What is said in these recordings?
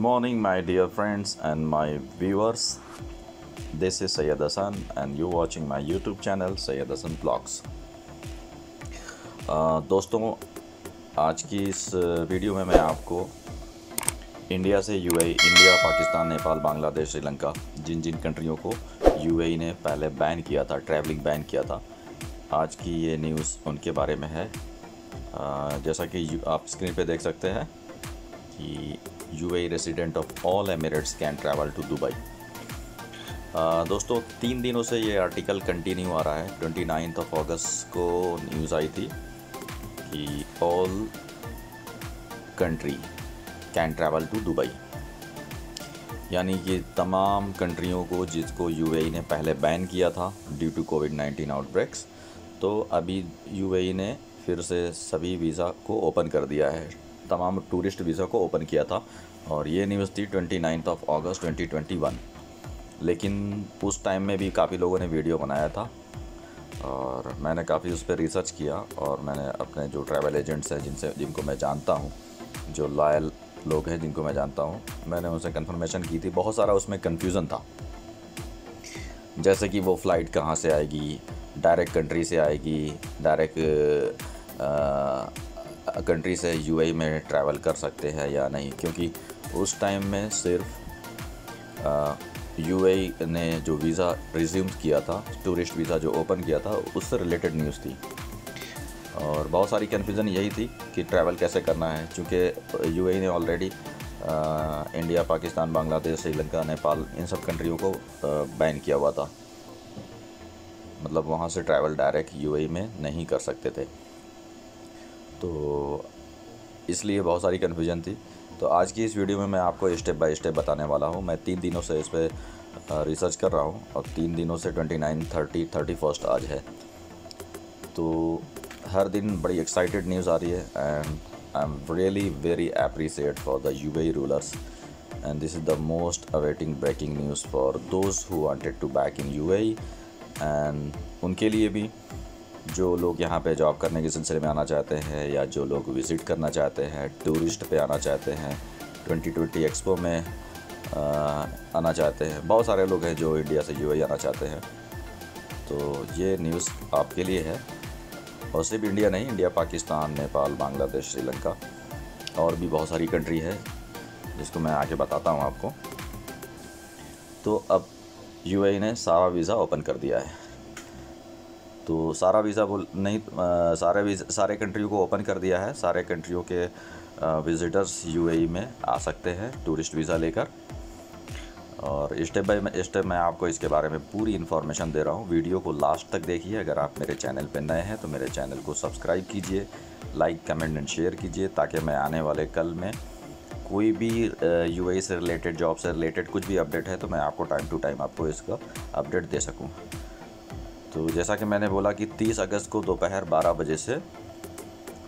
morning, my dear friends and my viewers. This is Sayyid Hassan, and you're watching my YouTube channel Sayyid Hassan Vlogs. दोस्तों, आज की इस video में मैं आपको इंडिया से यूएई, इंडिया, पाकिस्तान, नेपाल, बांग्लादेश, श्रीलंका, जिन जिन कंट्रियों को यूएई ने पहले बैन किया था, ट्रैवलिंग बैन किया था, आज की ये न्यूज़ उनके बारे में है। जैसा कि आप स्क्रीन पे देख सकते हैं कि UAE resident of all Emirates can travel to Dubai. दोस्तों, 3 दिनों से ये आर्टिकल कंटिन्यू आ रहा है। 29 अगस्त को न्यूज़ आई थी कि all country can travel to Dubai, यानी कि तमाम कंट्रियों को जिसको यूएई ने पहले बैन किया था ड्यू टू कोविड-19 आउटब्रेक्स, तो अभी यूएई ने फिर से सभी वीज़ा को ओपन कर दिया है, तमाम टूरिस्ट वीज़ा को ओपन किया था। और ये न्यूज़ थी 29 अगस्त 2021। लेकिन उस टाइम में भी काफ़ी लोगों ने वीडियो बनाया था और मैंने काफ़ी उस पर रिसर्च किया, और मैंने अपने जो ट्रैवल एजेंट्स हैं जिनको मैं जानता हूँ, जो लॉयल लोग हैं जिनको मैं जानता हूँ, मैंने उनसे कंफर्मेशन की थी। बहुत सारा उसमें कन्फ्यूज़न था, जैसे कि वो फ़्लाइट कहाँ से आएगी, डायरेक्ट कंट्री से आएगी, डायरेक्ट कंट्री से यूएई में ट्रैवल कर सकते हैं या नहीं, क्योंकि उस टाइम में सिर्फ यूएई ने जो वीज़ा रिज्यूम किया था, टूरिस्ट वीज़ा जो ओपन किया था, उससे रिलेटेड न्यूज़ थी। और बहुत सारी कन्फ्यूज़न यही थी कि ट्रैवल कैसे करना है, क्योंकि यूएई ने ऑलरेडी इंडिया, पाकिस्तान, बांग्लादेश, श्रीलंका, नेपाल, इन सब कंट्रियों को बैन किया हुआ था। मतलब वहाँ से ट्रैवल डायरेक्ट यूएई में नहीं कर सकते थे, तो इसलिए बहुत सारी कन्फ्यूजन थी। तो आज की इस वीडियो में मैं आपको स्टेप बाय स्टेप बताने वाला हूँ। मैं 3 दिनों से इस पर रिसर्च कर रहा हूँ, और 3 दिनों से 29, 30, 31 आज है। तो हर दिन बड़ी एक्साइटेड न्यूज़ आ रही है, and I am really very appreciate for the UAE rulers, and this is the most awaiting breaking news for those who wanted to back in UAE, and उनके लिए भी जो लोग यहाँ पे जॉब करने के सिलसिले में आना चाहते हैं, या जो लोग विज़िट करना चाहते हैं, टूरिस्ट पे आना चाहते हैं, 2020 एक्सपो में आना चाहते हैं। बहुत सारे लोग हैं जो इंडिया से यूएई आना चाहते हैं, तो ये न्यूज़ आपके लिए है। और सिर्फ इंडिया नहीं, इंडिया, पाकिस्तान, नेपाल, बांग्लादेश, श्रीलंका, और भी बहुत सारी कंट्री है जिसको मैं आगे बताता हूँ आपको। तो अब यूएई ने सारा वीज़ा ओपन कर दिया है। तो सारा वीज़ा सारे कंट्रियों को ओपन कर दिया है। सारे कंट्रियों के विज़िटर्स यूएई में आ सकते हैं टूरिस्ट वीज़ा लेकर। और स्टेप बाय स्टेप मैं आपको इसके बारे में पूरी इन्फॉर्मेशन दे रहा हूँ। वीडियो को लास्ट तक देखिए। अगर आप मेरे चैनल पर नए हैं तो मेरे चैनल को सब्सक्राइब कीजिए, लाइक, कमेंट एंड शेयर कीजिए, ताकि मैं आने वाले कल में कोई भी यूएई से रिलेटेड, जॉब से रिलेटेड कुछ भी अपडेट है तो मैं आपको टाइम टू टाइम आपको इसका अपडेट दे सकूँ। तो जैसा कि मैंने बोला कि 30 अगस्त को दोपहर 12 बजे से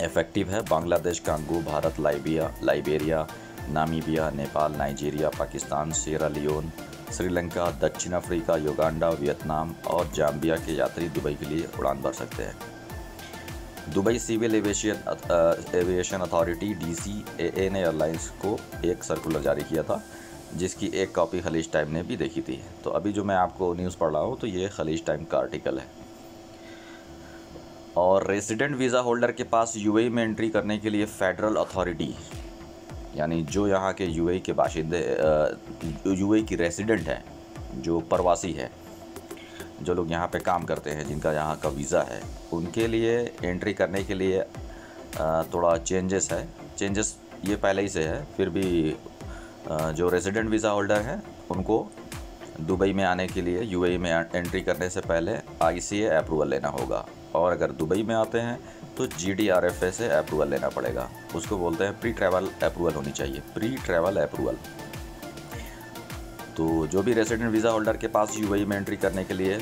इफ़ेक्टिव है। Bangladesh, Congo, Bharat, Liberia, Namibia, Nepal, Nigeria, Pakistan, Sierra Leone, Sri Lanka, दक्षिण अफ्रीका, युगांडा, वियतनाम और जाम्बिया के यात्री दुबई के लिए उड़ान भर सकते हैं। Dubai civil aviation authority DCAA ने एयरलाइंस को एक सर्कुलर जारी किया था, जिसकी एक कॉपी खलीज टाइम ने भी देखी थी। तो अभी जो मैं आपको न्यूज़ पढ़ रहा हूँ, तो ये खलीज टाइम का आर्टिकल है। और रेजिडेंट वीज़ा होल्डर के पास यूएई में एंट्री करने के लिए फेडरल अथॉरिटी, यानी जो यहाँ के यूएई के बाशिंदे, यूएई की रेजिडेंट हैं, जो प्रवासी है, जो लोग यहाँ पे काम करते हैं, जिनका यहाँ का वीज़ा है, उनके लिए एंट्री करने के लिए थोड़ा चेंजेस है। चेंजेस ये पहले ही से है, फिर भी जो रेजिडेंट वीज़ा होल्डर हैं उनको दुबई में आने के लिए, यूएई में एंट्री करने से पहले ICA अप्रूवल लेना होगा। और अगर दुबई में आते हैं तो GDRFA से अप्रूवल लेना पड़ेगा। उसको बोलते हैं प्री ट्रैवल अप्रूवल होनी चाहिए, प्री ट्रैवल अप्रूवल। तो जो भी रेजिडेंट वीज़ा होल्डर के पास यूएई में एंट्री करने के लिए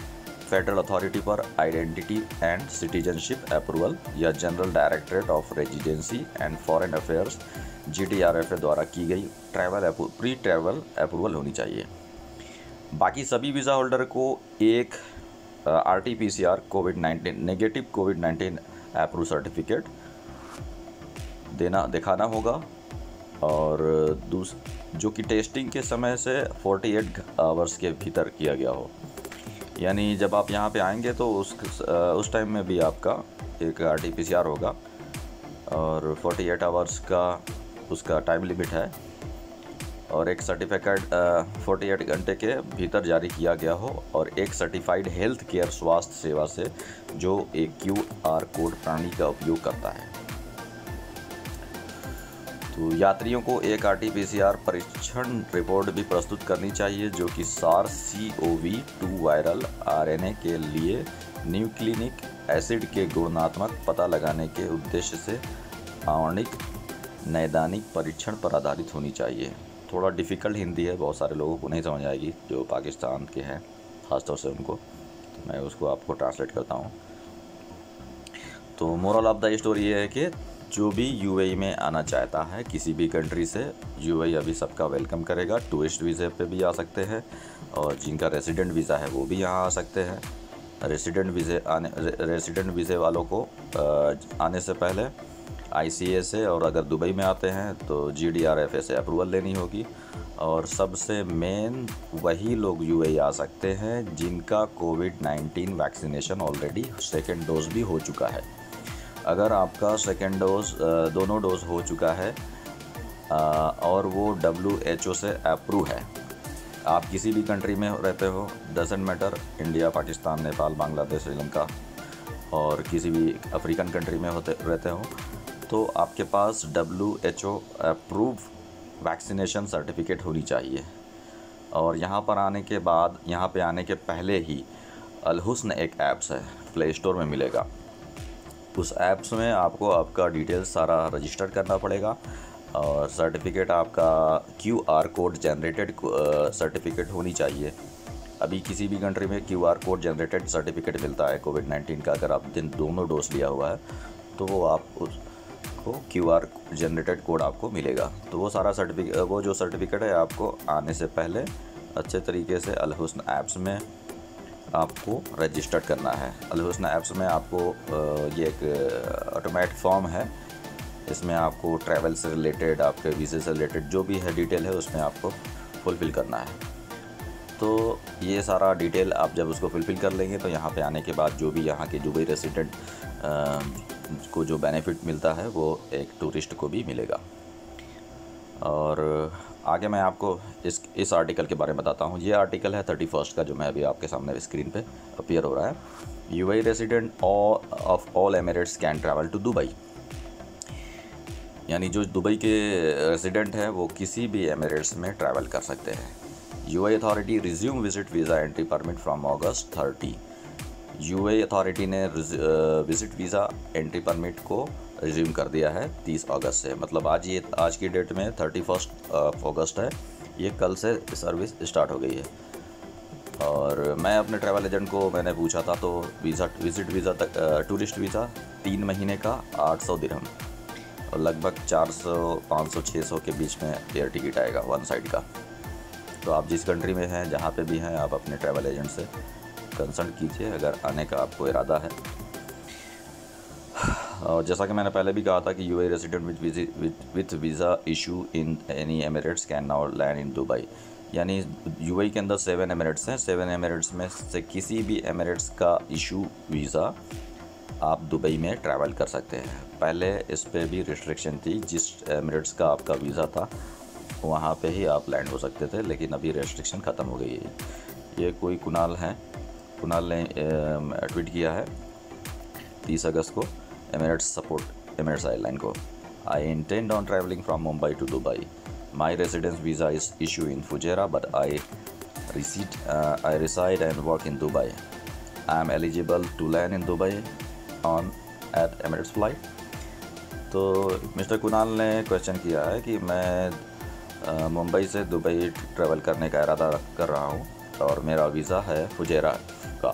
फेडरल अथॉरिटी पर आइडेंटिटी एंड सिटीजनशिप अप्रूवल या general directorate of residency and foreign affairs GDRFA द्वारा की गई प्री ट्रैवल अप्रूवल होनी चाहिए। बाकी सभी वीज़ा होल्डर को एक RT-PCR नेगेटिव कोविड-19 अप्रूव सर्टिफिकेट दिखाना होगा। और जो कि टेस्टिंग के समय से 48 आवर्स के भीतर किया गया हो। यानी जब आप यहाँ पे आएंगे तो उस टाइम में भी आपका एक RT-PCR होगा और 48 आवर्स का उसका टाइम लिमिट है, और एक सर्टिफिकेट 48 घंटे के भीतर जारी किया गया हो, और एक सर्टिफाइड हेल्थ केयर स्वास्थ्य सेवा से जो एक QR कोड प्रणाली का उपयोग करता है। तो यात्रियों को एक RT-PCR परीक्षण रिपोर्ट भी प्रस्तुत करनी चाहिए, जो कि SARS-CoV-2 वायरल RNA के लिए न्यूक्लिनिक एसिड के गुणात्मक पता लगाने के उद्देश्य से आणविक नैदानिक परीक्षण पर आधारित होनी चाहिए। थोड़ा डिफ़िकल्ट हिंदी है, बहुत सारे लोगों को नहीं समझ आएगी जो पाकिस्तान के हैं ख़ासतौर से उनको, तो मैं उसको आपको ट्रांसलेट करता हूँ। तो मोरल ऑफ द स्टोरी ये है कि जो भी UAE में आना चाहता है किसी भी कंट्री से, UAE अभी सबका वेलकम करेगा। टूरिस्ट वीज़े पे भी आ सकते हैं, और जिनका रेसिडेंट वीज़ा है वो भी यहाँ आ सकते हैं। रेसिडेंट वीज़े वालों को आने से पहले ICA से, और अगर दुबई में आते हैं तो GDRFA से अप्रूवल लेनी होगी। और सबसे मेन वही लोग UAE आ सकते हैं जिनका COVID-19 vaccination already second dose भी हो चुका है। अगर आपका सेकेंड डोज दोनों डोज हो चुका है और वो WHO से अप्रूव है, आप किसी भी कंट्री में रहते हो, doesn't matter, India, Pakistan, Nepal, Bangladesh, Sri Lanka, और किसी भी अफ्रीकन कंट्री में रहते हो, तो आपके पास WHO अप्रूव वैक्सीनेशन सर्टिफिकेट होनी चाहिए। और यहाँ पर आने के बाद, यहाँ पे आने के पहले ही अल-हुस्न एक ऐप्स है, प्ले स्टोर में मिलेगा। उस ऐप्स में आपको आपका डिटेल्स सारा रजिस्टर करना पड़ेगा, और सर्टिफिकेट आपका QR कोड जनरेटेड सर्टिफिकेट होनी चाहिए। अभी किसी भी कंट्री में QR कोड जनरेटेड सर्टिफिकेट मिलता है COVID-19 का, अगर आप दोनों डोज लिया हुआ है तो वो आप उसको QR जनरेटेड कोड आपको मिलेगा। तो वो सारा वो जो सर्टिफिकेट है आपको आने से पहले अच्छे तरीके से अल-हुस्न ऐप्स में आपको रजिस्टर करना है। अल-हुस्न ऐप्स में आपको ये एक ऑटोमेटिक फॉर्म है, इसमें आपको ट्रैवल से रिलेटेड, आपके वीज़े से रिलेटेड जो भी है डिटेल है उसमें आपको फुलफ़िल करना है। तो ये सारा डिटेल आप जब उसको फुलफ़िल कर लेंगे तो यहाँ पे आने के बाद जो भी यहाँ के दुबई रेसिडेंट को जो बेनिफिट मिलता है वो एक टूरिस्ट को भी मिलेगा। और आगे मैं आपको इस आर्टिकल के बारे में बताता हूँ। ये आर्टिकल है 31 का, जो मैं अभी आपके सामने स्क्रीन पे अपीयर हो रहा है। UAE resident of all Emirates can travel to Dubai. यानी जो दुबई के रेसिडेंट हैं वो किसी भी एमिरेट्स में ट्रैवल कर सकते हैं। UAE authority resume visit visa entry permit from August 30। UAE authority ने विजिट वीज़ा एंट्री परमिट को रिज्यूम कर दिया है 30 अगस्त से। मतलब आज की डेट में 31 अगस्त है, ये कल से सर्विस स्टार्ट हो गई है। और मैं अपने ट्रैवल एजेंट को मैंने पूछा था, तो विजिट वीज़ा तक टूरिस्ट वीज़ा 3 महीने का 800 दिरहम, और लगभग 400, 500, 600 के बीच में एयर टिकट आएगा वन साइड का। तो आप जिस कंट्री में हैं, जहाँ पे भी हैं, आप अपने ट्रैवल एजेंट से कंसल्ट कीजिए अगर आने का आपको इरादा है। और जैसा कि मैंने पहले भी कहा था कि UAE resident with visa issue in any Emirates can now land in Dubai. यानी UAE के अंदर 7 एमिरेट्स हैं, 7 एमिरेट्स में से किसी भी एमिरेट्स का इशू वीज़ा आप दुबई में ट्रैवल कर सकते हैं। पहले इस पर भी रिस्ट्रिक्शन थी, जिस एमिरेट्स का आपका वीज़ा था वहाँ पे ही आप लैंड हो सकते थे, लेकिन अभी रेस्ट्रिक्शन ख़त्म हो गई है। ये कोई कुणाल ने ट्वीट किया है 30 अगस्त को, एमिरेट्स सपोर्ट एमिरेट्स एयरलाइन को। I intend on travelling from Mumbai to Dubai. My residence visa is issue in Fujairah but I reside and work in Dubai. I am eligible to land in Dubai at Emirates flight. तो mister Kunal ने question किया है कि मैं मुंबई से Dubai travel करने का इरादा कर रहा हूँ, और मेरा वीज़ा है फुजेरा का,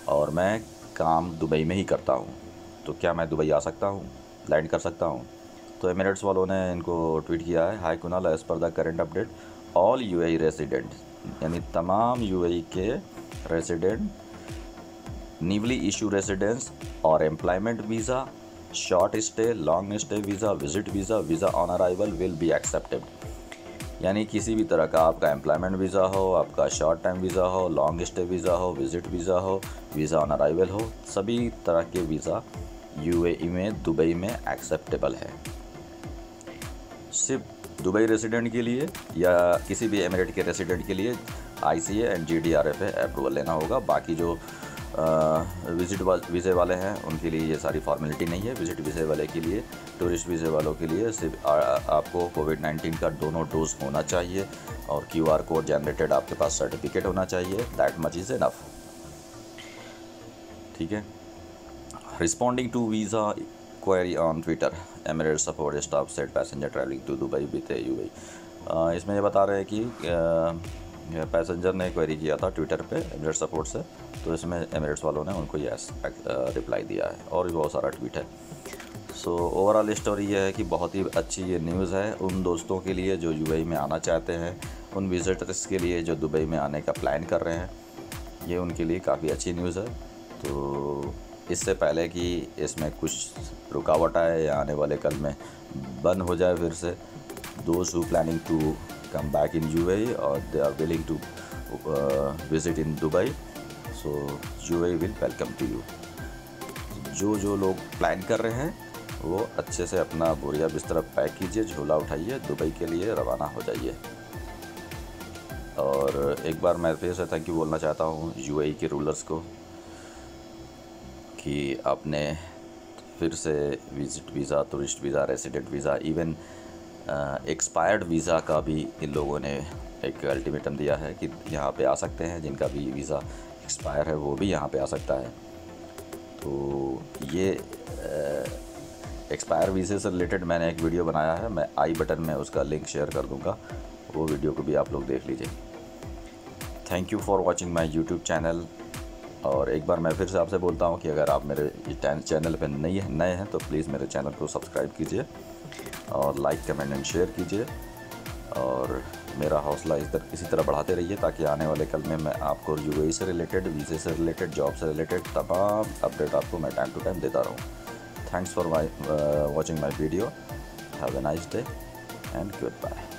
और मैं काम दुबई में ही करता हूँ, तो क्या मैं दुबई आ सकता हूँ, लैंड कर सकता हूँ? तो एमिरेट्स वालों ने इनको ट्वीट किया है, high Kunal, as per the current update all UAE resident, यानी तमाम UAE के रेसिडेंट, न्यूली इशू रेसिडेंस और employment visa, short stay, long stay visa, visit visa, visa on arrival will be accepted. यानी किसी भी तरह का आपका एम्प्लॉयमेंट वीज़ा हो, आपका शॉर्ट टाइम वीज़ा हो, लॉन्ग स्टे वीज़ा हो, विज़िट वीज़ा हो, वीज़ा ऑन अराइवल हो, सभी तरह के वीज़ा यूएई में, दुबई में एक्सेप्टेबल है। सिर्फ दुबई रेसिडेंट के लिए या किसी भी एमिरेट के रेसिडेंट के लिए ICA एंड GDRF अप्रूवल लेना होगा। बाकी जो विज़िट वीज़े वाले हैं उनके लिए ये सारी फॉर्मेलिटी नहीं है। विज़िट वीज़े वाले के लिए, टूरिस्ट वीज़े वालों के लिए सिर्फ आपको कोविड-19 का दोनों डोज होना चाहिए और QR कोड जनरेटेड आपके पास सर्टिफिकेट होना चाहिए। That much is enough. ठीक है। Responding to visa query on Twitter, Emirates support staff set passenger travelling to Dubai with UAE। इसमें ये बता रहे हैं कि पैसेंजर ने क्वेरी किया था ट्विटर पे एमिरेट्स सपोर्ट से, तो इसमें एमिरेट्स वालों ने उनको यस रिप्लाई दिया है और भी बहुत सारा ट्वीट है। सो ओवरऑल स्टोरी ये है कि बहुत ही अच्छी ये न्यूज़ है उन दोस्तों के लिए जो UAE में आना चाहते हैं, उन विजिटर्स के लिए जो दुबई में आने का प्लान कर रहे हैं। ये उनके लिए काफ़ी अच्छी न्यूज़ है। तो इससे पहले कि इसमें कुछ रुकावट आए या आने वाले कल में बंद हो जाए फिर से, those who planning to come back in UAE or they are willing to visit in Dubai, so UAE will welcome to you। जो लोग प्लान कर रहे हैं वो अच्छे से अपना बोरिया बिस्तर पैक कीजिए, झोला उठाइए, दुबई के लिए रवाना हो जाइए। और एक बार मैं फिर से थैंक यू बोलना चाहता हूँ UAE के रूलर्स को कि आपने फिर से visit visa, tourist visa, resident visa, even expired visa का भी इन लोगों ने एक अल्टीमेटम दिया है कि यहाँ पे आ सकते हैं, जिनका भी वीज़ा एक्सपायर है वो भी यहाँ पे आ सकता है। तो ये एक्सपायर वीज़े से रिलेटेड मैंने एक वीडियो बनाया है, मैं आई बटन में उसका लिंक शेयर कर दूँगा, वो वीडियो को भी आप लोग देख लीजिए। Thank you for watching my YouTube channel. और एक बार मैं फिर से आपसे बोलता हूँ कि अगर आप मेरे चैनल पर नए हैं तो प्लीज़ मेरे चैनल को सब्सक्राइब कीजिए और लाइक, कमेंट एंड शेयर कीजिए और मेरा हौसला इसी तरह बढ़ाते रहिए ताकि आने वाले कल में मैं आपको UAE से रिलेटेड, वीज़े से रिलेटेड, जॉब से रिलेटेड तमाम अपडेट आपको मैं टाइम टू टाइम देता रहूँ। Thanks for watching my video. Have a nice day and good bye.